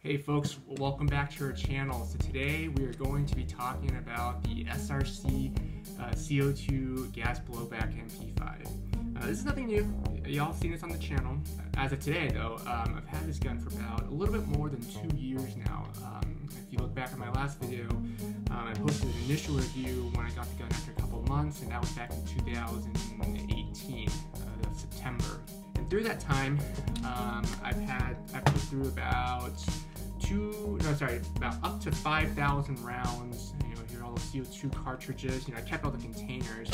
Hey folks, welcome back to our channel. So today we are going to be talking about the SRC CO2 gas blowback MP5. This is nothing new. Y'all seen this on the channel. As of today though, I've had this gun for about a little bit more than 2 years now. If you look back at my last video, I posted an initial review when I got the gun after a couple of months, and that was back in 2018, September. And through that time, I've put through about up to 5,000 rounds. You know, here are all the CO2 cartridges. You know, I kept all the containers.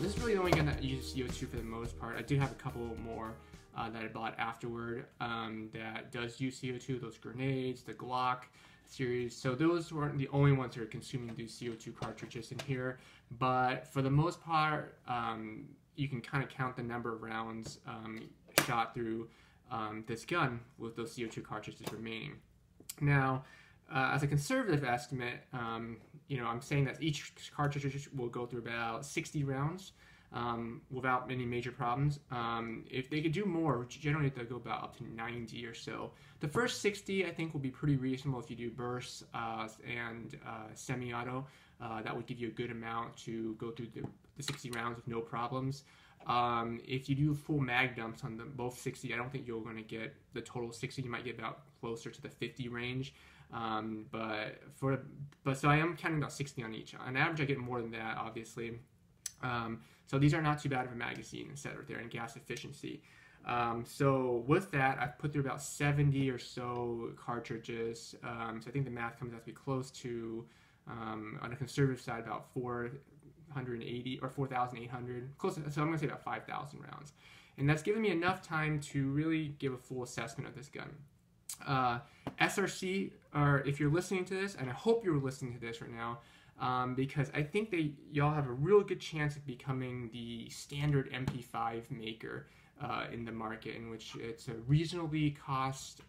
This is really the only gun that uses CO2 for the most part. I do have a couple more that I bought afterward that does use CO2. Those grenades, the Glock series. So those weren't the only ones that are consuming these CO2 cartridges in here. But for the most part, you can kind of count the number of rounds shot through this gun with those CO2 cartridges remaining. Now, as a conservative estimate, you know, I'm saying that each cartridge will go through about 60 rounds without any major problems. If they could do more, generally they'll go about up to 90 or so. The first 60, I think, will be pretty reasonable if you do bursts and semi-auto. That would give you a good amount to go through the 60 rounds with no problems. If you do full mag dumps on both 60, I don't think you're going to get the total 60. You might get about closer to the 50 range. So I am counting about 60 on each. On average, I get more than that, obviously. So these are not too bad of a magazine instead right there in gas efficiency. So with that, I've put through about 70 or so cartridges. So I think the math comes out to be close to, on a conservative side, about 480 or 4,800, close to, so I'm going to say about 5,000 rounds. And that's given me enough time to really give a full assessment of this gun. SRC, or if you're listening to this, and I hope you're listening to this right now, because I think y'all have a real good chance of becoming the standard MP5 maker in the market, in which it's a reasonably cost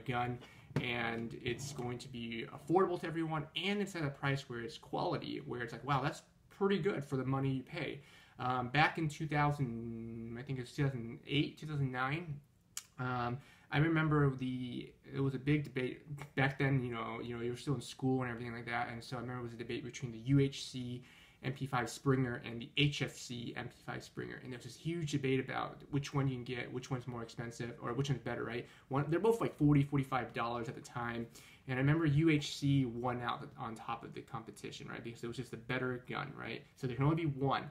gun, and it's going to be affordable to everyone, and it's at a price where it's quality, where it's like, wow, that's pretty good for the money you pay. Back in 2000, I think it was 2008, 2009, I remember it was a big debate back then. You know, you were still in school and everything like that, and so I remember it was a debate between the UHC MP5 Springer and the HFC MP5 Springer, and there was this huge debate about which one you can get, which one's more expensive, or which one's better, right? They're both like $40, $45 at the time, and I remember UHC won out on top of the competition, right? Because it was just a better gun, right? So there can only be one.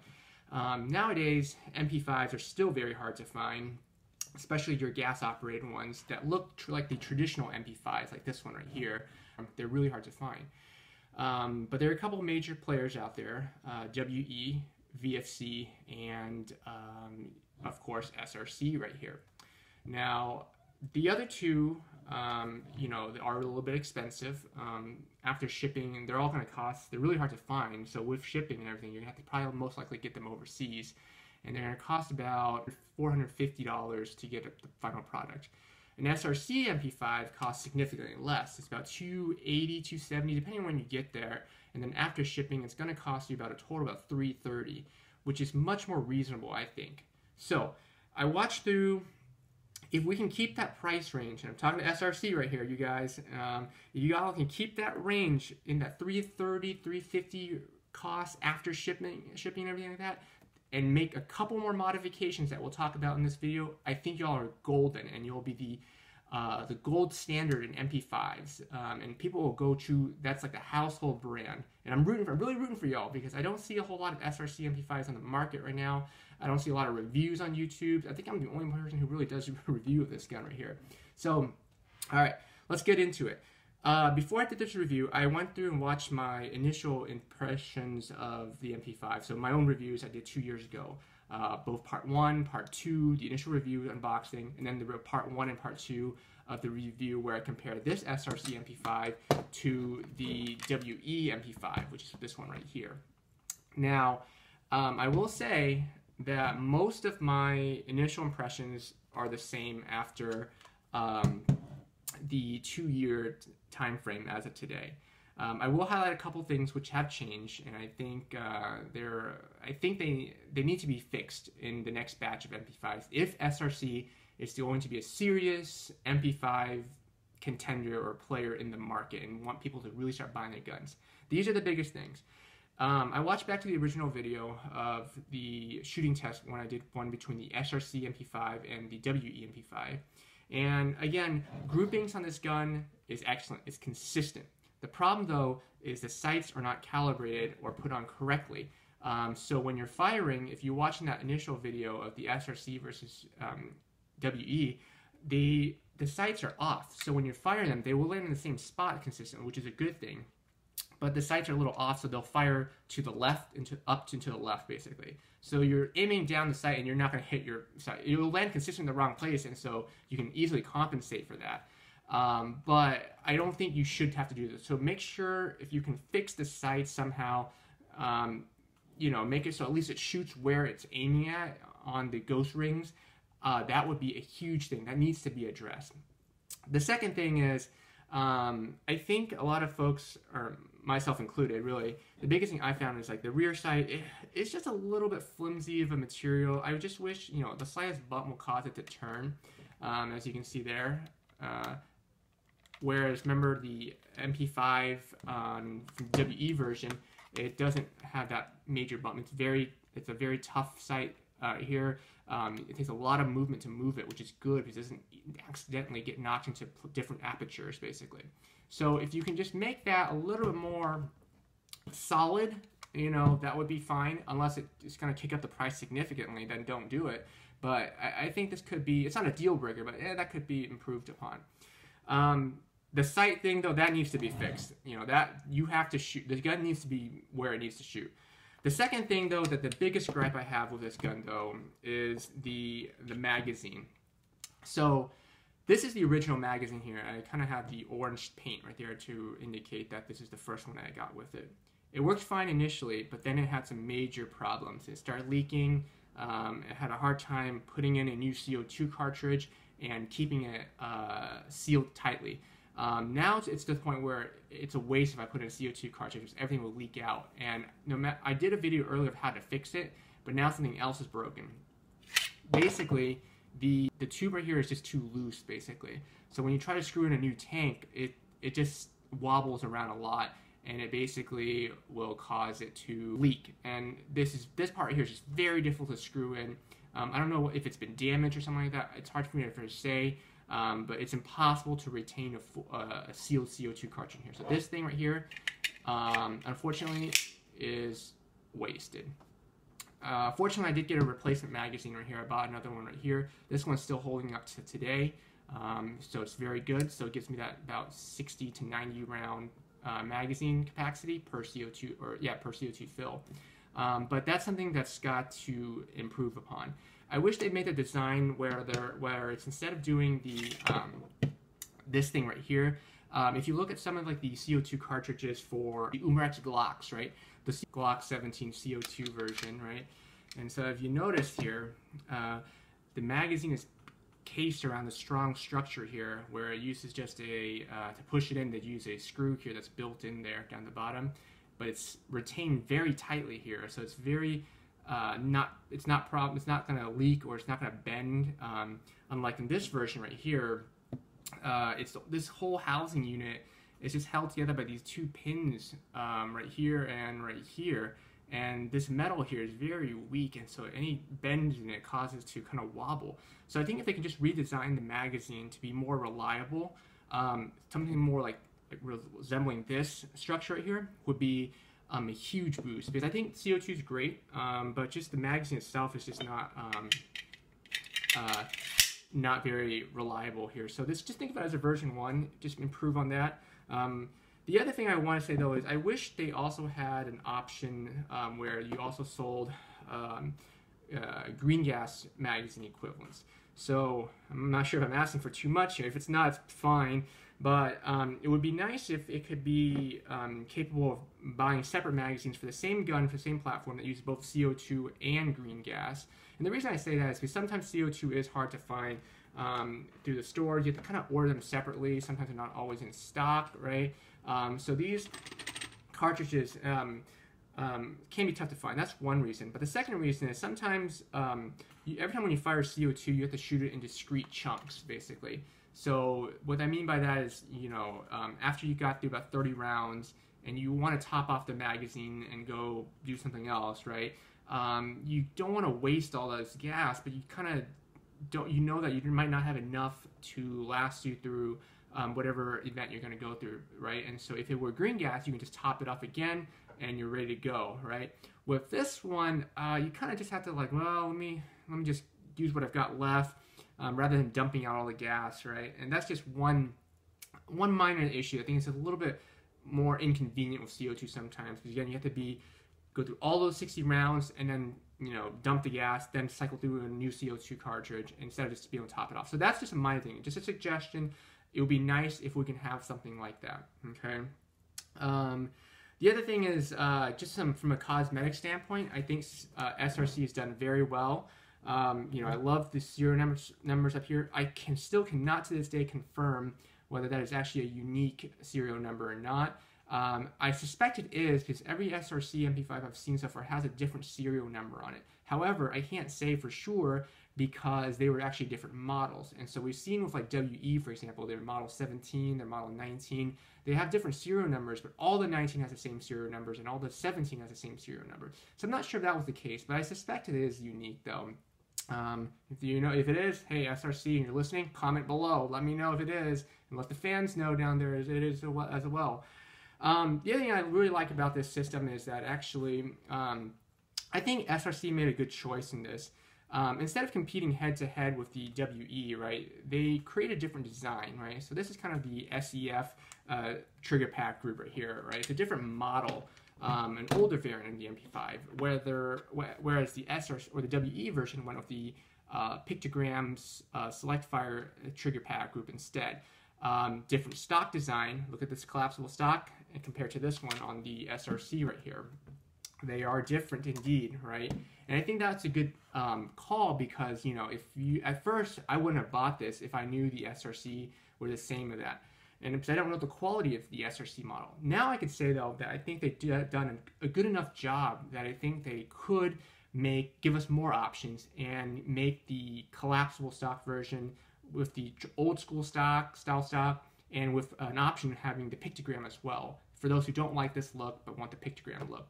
Nowadays, MP5s are still very hard to find, especially your gas-operated ones that look like the traditional MP5s, like this one right here. They're really hard to find. But there are a couple of major players out there, WE, VFC, and of course SRC right here. Now, the other two, you know, they are a little bit expensive. After shipping, they're all going to cost, they're really hard to find, so with shipping and everything, you're going to have to probably most likely get them overseas, and they're going to cost about $450 to get the final product. An SRC MP5 costs significantly less. It's about $280, $270, depending on when you get there. And then after shipping, it's going to cost you about a total of about $330, which is much more reasonable, I think. So I watched through, if we can keep that price range, and I'm talking to SRC right here, you guys, if you all can keep that range in that $330, $350 cost after shipping and everything like that, and make a couple more modifications that we'll talk about in this video, I think y'all are golden, and you'll be the gold standard in MP5s, and people will go to, that's like the household brand. And I'm really rooting for y'all, because I don't see a whole lot of SRC MP5s on the market right now. I don't see a lot of reviews on YouTube. I think I'm the only person who really does a review of this gun right here. So, all right, let's get into it. Before I did this review, I went through and watched my initial impressions of the MP5. So my own reviews I did 2 years ago. Both part 1, part 2, the initial review, unboxing, and then the part 1 and part 2 of the review where I compared this SRC MP5 to the WE MP5, which is this one right here. Now, I will say that most of my initial impressions are the same after the 2-year time frame as of today. I will highlight a couple things which have changed, and I think they need to be fixed in the next batch of MP5s if SRC is going to be a serious MP5 contender or player in the market and want people to really start buying their guns. These are the biggest things. I watched back to the original video of the shooting test when I did one between the SRC MP5 and the WE MP5. And again, groupings on this gun is excellent. It's consistent. The problem, though, is the sights are not calibrated or put on correctly. So when you're firing, if you're watching that initial video of the SRC versus WE, the sights are off. So when you're firing them, they will land in the same spot consistently, which is a good thing. But the sights are a little off, so they'll fire to the left and up to the left, basically. So you're aiming down the sight, and you're not going to hit your sight. It will land consistently in the wrong place, and so you can easily compensate for that. But I don't think you should have to do this. So make sure if you can fix the sight somehow, you know, make it so at least it shoots where it's aiming at on the ghost rings. That would be a huge thing. That needs to be addressed. The second thing is, I think a lot of folks, or myself included, really, the biggest thing I found is like the rear sight, it's just a little bit flimsy of a material. I just wish, you know, the slightest bump will cause it to turn, as you can see there. Whereas, remember the MP5 WE version, it doesn't have that major bump. It's a very tough sight here. It takes a lot of movement to move it, which is good because it doesn't accidentally get knocked into different apertures, basically. So if you can just make that a little bit more solid, you know, that would be fine. Unless it's going to kick up the price significantly, then don't do it. But I think this could be, it's not a deal breaker, but that could be improved upon. The sight thing, though, that needs to be fixed. You know, that you have to shoot, the gun needs to be where it needs to shoot. The second thing, though, that the biggest gripe I have with this gun, though, is the magazine. So this is the original magazine here. I kind of have the orange paint right there to indicate that this is the first one that I got with it. It worked fine initially, but then it had some major problems. It started leaking. It had a hard time putting in a new CO2 cartridge and keeping it sealed tightly. Now it's to the point where it's a waste if I put in a CO2 cartridge because everything will leak out. And I did a video earlier of how to fix it, but now something else is broken. Basically, the tube right here is just too loose, basically. So when you try to screw in a new tank, it just wobbles around a lot, and it basically will cause it to leak. And this part here is just very difficult to screw in. I don't know if it's been damaged or something like that. It's hard for me to say. But it's impossible to retain a sealed CO2 cartridge here. So this thing right here, unfortunately, is wasted. Fortunately, I did get a replacement magazine right here. I bought another one right here. This one's still holding up to today, so it's very good. So it gives me that about 60 to 90 round magazine capacity per CO2, per CO2 fill. But that's something that's got to improve upon. I wish they made the design where it's instead of doing the this thing right here. If you look at some of like the CO2 cartridges for the Umrex Glocks, right, the Glock 17 CO2 version, right, and so if you notice here, the magazine is cased around the strong structure here, where it uses just to push it in, they use a screw here that's built in there down the bottom, but it's retained very tightly here, so it's very it's not going to leak or it's not going to bend. Unlike in this version right here, this whole housing unit is just held together by these two pins right here and right here, and this metal here is very weak, and so any bend in it causes to kind of wobble. So I think if they can just redesign the magazine to be more reliable, something more like resembling this structure right here would be a huge boost, because I think CO2 is great, but just the magazine itself is just not very reliable here. So just think of it as a version 1, just improve on that. The other thing I want to say, though, is I wish they also had an option where you also sold green gas magazine equivalents. So I'm not sure if I'm asking for too much here. If it's not, it's fine. But it would be nice if it could be capable of buying separate magazines for the same gun, for the same platform that uses both CO2 and green gas. And the reason I say that is because sometimes CO2 is hard to find through the stores. You have to kind of order them separately. Sometimes they're not always in stock, right? So these cartridges can be tough to find. That's one reason. But the second reason is sometimes every time when you fire CO2, you have to shoot it in discrete chunks, basically. So what I mean by that is, you know, after you got through about 30 rounds and you want to top off the magazine and go do something else, right? You don't want to waste all this gas, but you kind of don't, you know that you might not have enough to last you through whatever event you're going to go through, right? And so if it were green gas, you can just top it off again and you're ready to go, right? With this one, you kind of just have to like, well, let me just use what I've got left rather than dumping out all the gas, right? And that's just one minor issue. I think it's a little bit more inconvenient with CO2 sometimes, because again, you have to go through all those 60 rounds and then, you know, dump the gas, then cycle through a new CO2 cartridge instead of just being able to top it off. So that's just a minor thing, just a suggestion. It would be nice if we can have something like that, okay? The other thing is just from a cosmetic standpoint, I think SRC has done very well. You know, I love the serial numbers up here. I still cannot to this day confirm whether that is actually a unique serial number or not. I suspect it is, because every SRC MP5 I've seen so far has a different serial number on it. However, I can't say for sure because they were actually different models. And so we've seen with like WE, for example, their model 17, their model 19, they have different serial numbers, but all the 19 has the same serial numbers and all the 17 has the same serial number. So I'm not sure if that was the case, but I suspect it is unique though. If it is, hey, SRC, and you're listening, comment below. Let me know if it is, and let the fans know down there as it is as well. The other thing I really like about this system is that actually, I think SRC made a good choice in this. Instead of competing head-to-head with the WE, right, they create a different design, right? So this is kind of the SEF trigger pack group right here, right? It's a different model, an older variant of the MP5, whereas the SRC or the WE version went with the pictograms select fire trigger pack group instead. Different stock design. Look at this collapsible stock and compared to this one on the SRC right here. They are different indeed, right? And I think that's a good call, because, you know, at first I wouldn't have bought this if I knew the SRC were the same as that. And because I don't know the quality of the SRC model. Now I could say though that I think they've done a good enough job that I think they could give us more options and make the collapsible stock version with the old school style stock, and with an option having the pictogram as well, for those who don't like this look but want the pictogram look.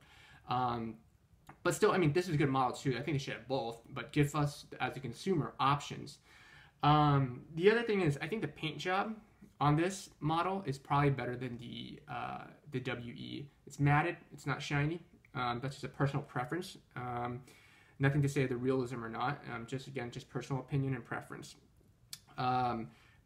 But still, I mean, this is a good model too. I think they should have both, but give us, as a consumer, options. The other thing is, I think the paint job on this model is probably better than the WE. It's matted, it's not shiny. That's just a personal preference. Nothing to say the realism or not. Just personal opinion and preference.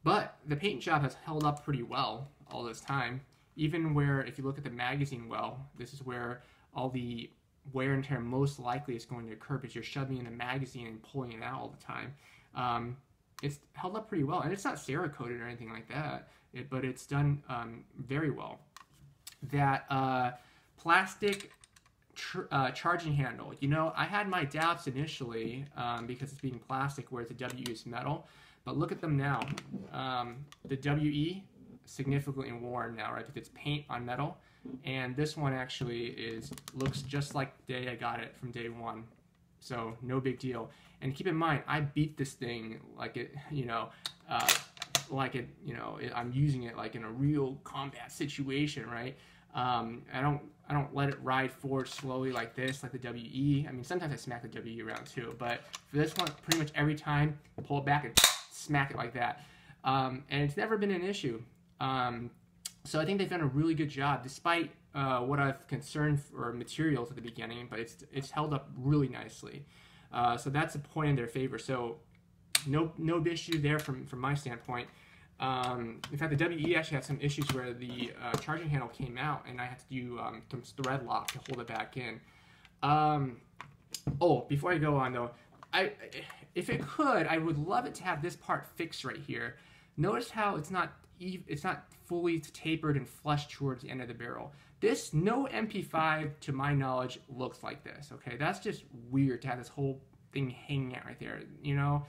But the paint job has held up pretty well all this time. Even where, if you look at the magazine well, this is where all the wear and tear most likely is going to occur, because you're shoving in the magazine and pulling it out all the time. It's held up pretty well, and it's not Cerakoted or anything like that, but it's done very well. That plastic charging handle, you know, I had my doubts initially because it's being plastic, whereas the WE is metal, but look at them now. The WE, significantly worn now, right, because it's paint on metal, and this one actually looks just like the day I got it from day one, so no big deal. And keep in mind, I beat this thing like it, you know, I'm using it like in a real combat situation, right? I don't let it ride forward slowly like this, like the WE. I mean, sometimes I smack the WE around too, but for this one, pretty much every time, pull it back and smack it like that. And it's never been an issue. So I think they've done a really good job, despite what I've concerned for materials at the beginning, but it's held up really nicely. So that's a point in their favor. So no issue there from my standpoint. In fact, the WE actually had some issues where the charging handle came out, and I had to do some thread lock to hold it back in. Oh, before I go on though, if it could, I would love it to have this part fixed right here. Notice how it's not fully tapered and flush towards the end of the barrel. No MP5, to my knowledge, looks like this. Okay, that's just weird to have this whole thing hanging out right there. You know,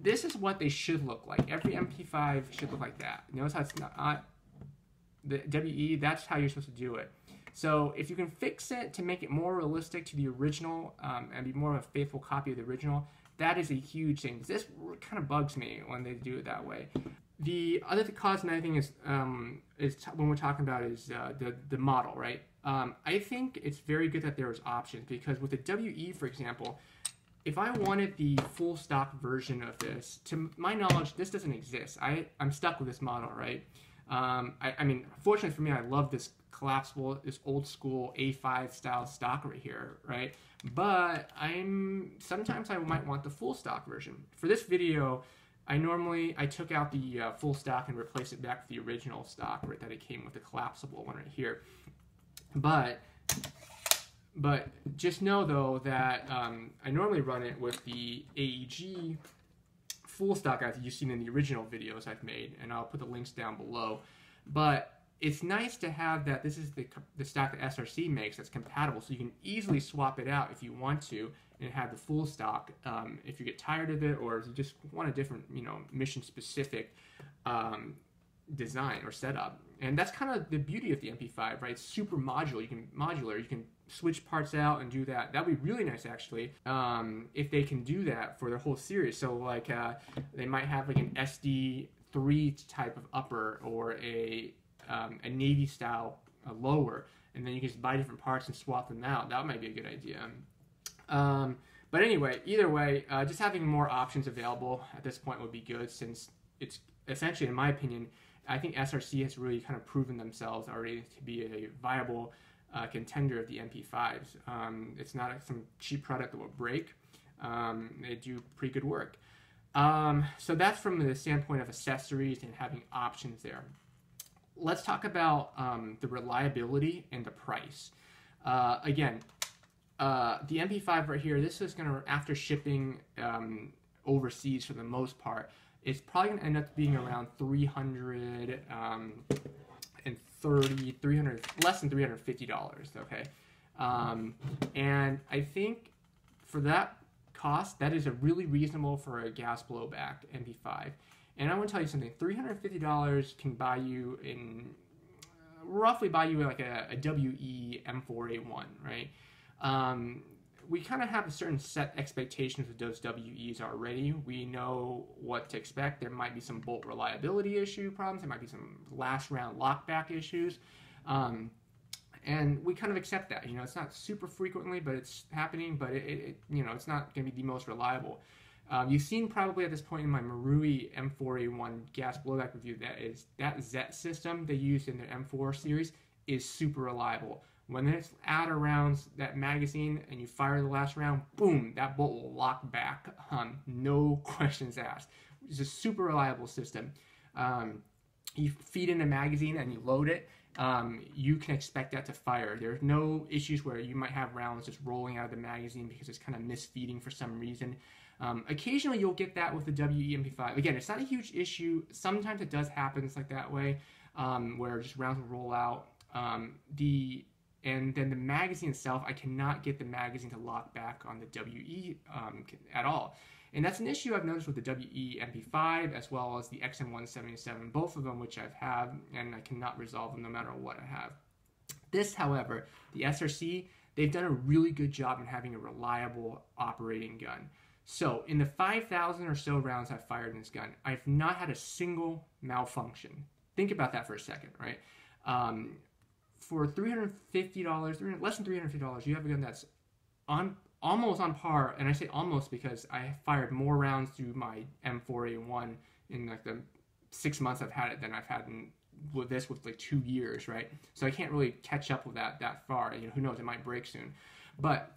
this is what they should look like. Every MP5 should look like that. Notice how it's not the WE. That's how you're supposed to do it. So if you can fix it to make it more realistic to the original and be more of a faithful copy of the original, That is a huge thing. This kind of bugs me when they do it that way. The other cosmetic thing is when we're talking about is the model, right? I think it's very good that there's options, because with the WE, for example, if I wanted the full stock version of this, to my knowledge, this doesn't exist. I'm stuck with this model, right? I mean, fortunately for me, I love this collapsible, this old school A5 style stock right here, right? But sometimes I might want the full stock version. For this video, I took out the full stock and replaced it back with the original stock, right, that it came with, the collapsible one right here. But just know though that I normally run it with the AEG full stock as you've seen in the original videos I've made, and I'll put the links down below. But it's nice to have that this is the stock that SRC makes that's compatible, so you can easily swap it out if you want to and have the full stock if you get tired of it, or if you just want a different, mission specific design or setup. And that's kind of the beauty of the MP5, right? It's super modular. You can switch parts out and do that. That'd be really nice, actually, if they can do that for their whole series. So like they might have like an SD3 type of upper, or a Navy style lower, and then you can just buy different parts and swap them out. That might be a good idea. But anyway, either way, just having more options available at this point would be good, since it's essentially, in my opinion, I think SRC has really kind of proven themselves already to be a viable contender of the MP5s. It's not some cheap product that will break. They do pretty good work. So that's from the standpoint of accessories and having options there. Let's talk about the reliability and the price. Again, the MP5 right here, this is going to, after shipping overseas for the most part, it's probably going to end up being around $330, less than $350, okay? And I think for that cost, that is a really reasonable for a gas blowback MP5. And I want to tell you something, $350 can buy you roughly buy you like a WE M4A1, right? We kind of have a certain set expectations with those WEs already. We know what to expect. There might be some bolt reliability issue problems. There might be some last round lockback issues. And we kind of accept that. It's not super frequently, but it's happening, but it's not going to be the most reliable. You've seen probably at this point in my Marui M4A1 gas blowback review that ZET system they used in their M4 series is super reliable. When it's out of rounds, that magazine, and you fire the last round, boom, that bolt will lock back. No questions asked. It's a super reliable system. You feed in a magazine and you load it, you can expect that to fire. There's no issues where you might have rounds just rolling out of the magazine because it's kind of misfeeding for some reason. Occasionally you'll get that with the WE MP5. Again, it's not a huge issue. Sometimes it does happen. It's like that way, where just rounds will roll out. And then the magazine itself, I cannot get the magazine to lock back on the WE at all. And that's an issue I've noticed with the WE MP5 as well as the XM177, both of them which I've had, and I cannot resolve them no matter what I have. This, however, the SRC, they've done a really good job in having a reliable operating gun. So in the 5,000 or so rounds I've fired in this gun, I've not had a single malfunction. Think about that for a second, right? For $350, less than $350, you have a gun that's almost on par, and I say almost because I fired more rounds through my M4A1 in like the 6 months I've had it than I've had with like 2 years, right? So I can't really catch up with that far. Who knows? It might break soon. But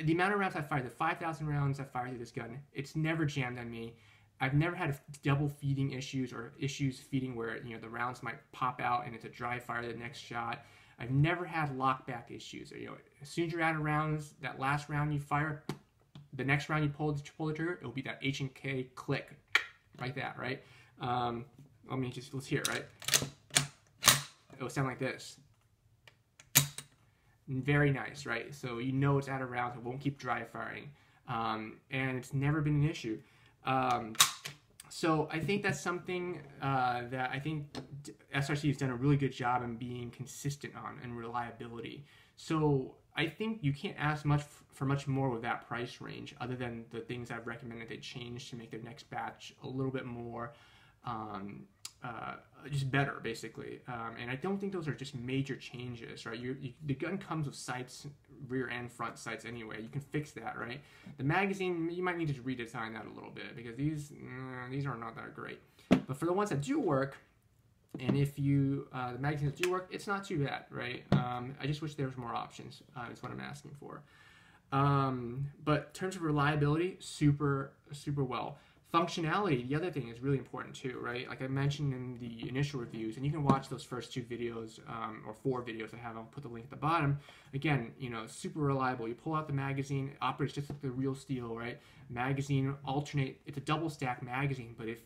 the amount of rounds I fired, the 5,000 rounds I fired through this gun, it's never jammed on me. I've never had double feeding issues or issues feeding where the rounds might pop out and it's a dry fire the next shot. I've never had lockback issues. As soon as you're out of rounds, that last round you fire, the next round you pull the trigger, it'll be that H&K click, like that, right? Let's hear it, right? It'll sound like this. Very nice, right? So it's out of rounds. It won't keep dry firing, and it's never been an issue. So I think that's something that I think SRC has done a really good job in being consistent on, and reliability. So I think you can't ask for much more with that price range, other than the things I've recommended they change to make their next batch a little bit more just better, basically. And I don't think those are just major changes, right? The gun comes with sights, rear and front sights anyway. You can fix that, right? The magazine, you might need to redesign that a little bit, because these are not that great. But for the ones that do work, and if the magazines that do work, it's not too bad, right? I just wish there was more options, is what I'm asking for. But in terms of reliability, super, super well. Functionality, the other thing, is really important too, right? Like I mentioned in the initial reviews, and you can watch those first 2 videos, or 4 videos I have. I'll put the link at the bottom. Again, super reliable. You pull out the magazine, it operates just like the real steel, right? Magazine it's a double stack magazine, but it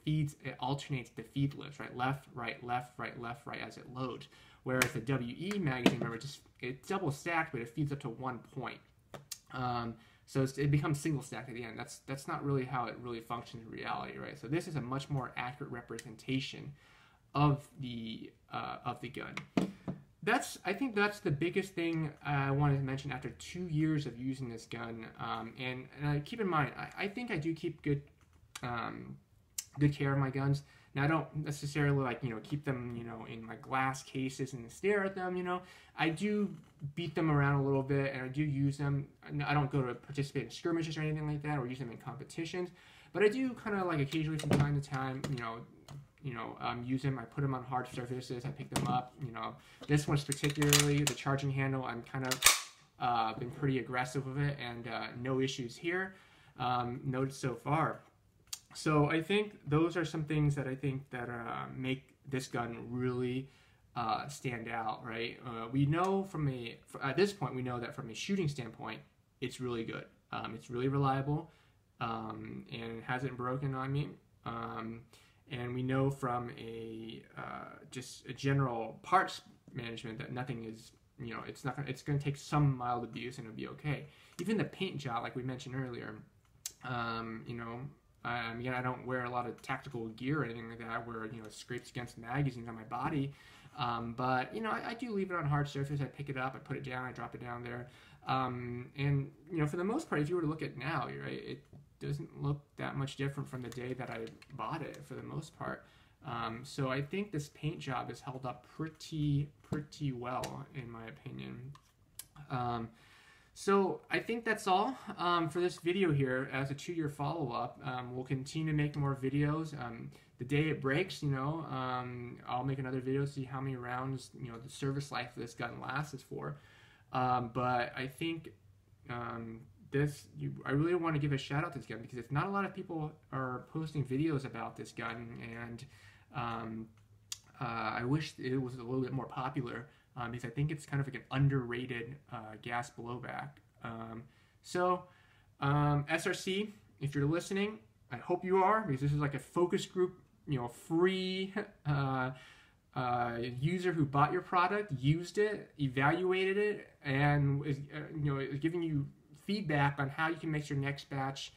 alternates the feed lifts, right? Left, right, left, right, left, right as it loads. Whereas the WE magazine, remember, it's double stacked, but it feeds up to 1 point. So it becomes single stacked at the end. That's not really how it really functions in reality, right? So this is a much more accurate representation of the gun. I think that's the biggest thing I wanted to mention after 2 years of using this gun. And keep in mind, I think I do keep good care of my guns. Now, I don't necessarily keep them, in my glass cases and stare at them, I do beat them around a little bit, and I do use them. I don't go to participate in skirmishes or anything like that, or use them in competitions, but I do kind of occasionally from time to time, use them. I put them on hard surfaces, I pick them up, This one's particularly, the charging handle, I'm kind of been pretty aggressive with it, and no issues here, noted so far. So I think those are some things that I think that make this gun really stand out, right? We know at this point, we know that from a shooting standpoint, it's really good. It's really reliable, and it hasn't broken on me. And we know from just a general parts management that nothing is, it's going to take some mild abuse and it'll be okay. Even the paint job, like we mentioned earlier, again, I don't wear a lot of tactical gear or anything like that where, it scrapes against magazines on my body. But, I do leave it on hard surface. I pick it up, I put it down, I drop it down there. And, for the most part, if you were to look at it now, right, it doesn't look that much different from the day that I bought it for the most part. So I think this paint job has held up pretty well, in my opinion. So I think that's all for this video here as a 2-year follow-up. We'll continue to make more videos. The day it breaks, I'll make another video to see how many rounds, the service life of this gun lasts for. But I think I really want to give a shout out to this gun, because not a lot of people are posting videos about this gun, and I wish it was a little bit more popular. Because I think it's kind of like an underrated gas blowback. SRC, if you're listening, I hope you are, because this is like a focus group, free user who bought your product, used it, evaluated it, and is giving you feedback on how you can make your next batch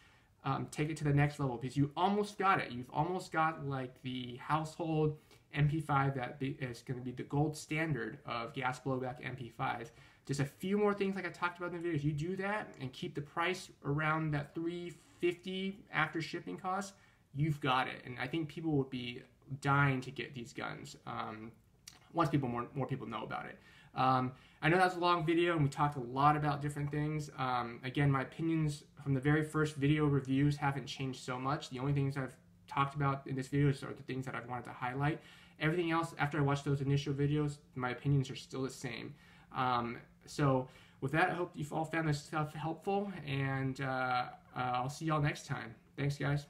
take it to the next level, because you almost got it. You've almost got like the household MP5 that is going to be the gold standard of gas blowback MP5s. Just a few more things like I talked about in the video. If you do that and keep the price around that $350 after shipping costs, you've got it. And I think people would be dying to get these guns once more people know about it. I know that was a long video, and we talked a lot about different things. Again, my opinions from the very first video reviews haven't changed so much. The only things I've talked about in this video are the things that I've wanted to highlight. Everything else, after I watched those initial videos, my opinions are still the same. So with that, I hope you've all found this stuff helpful, and I'll see y'all next time. Thanks, guys.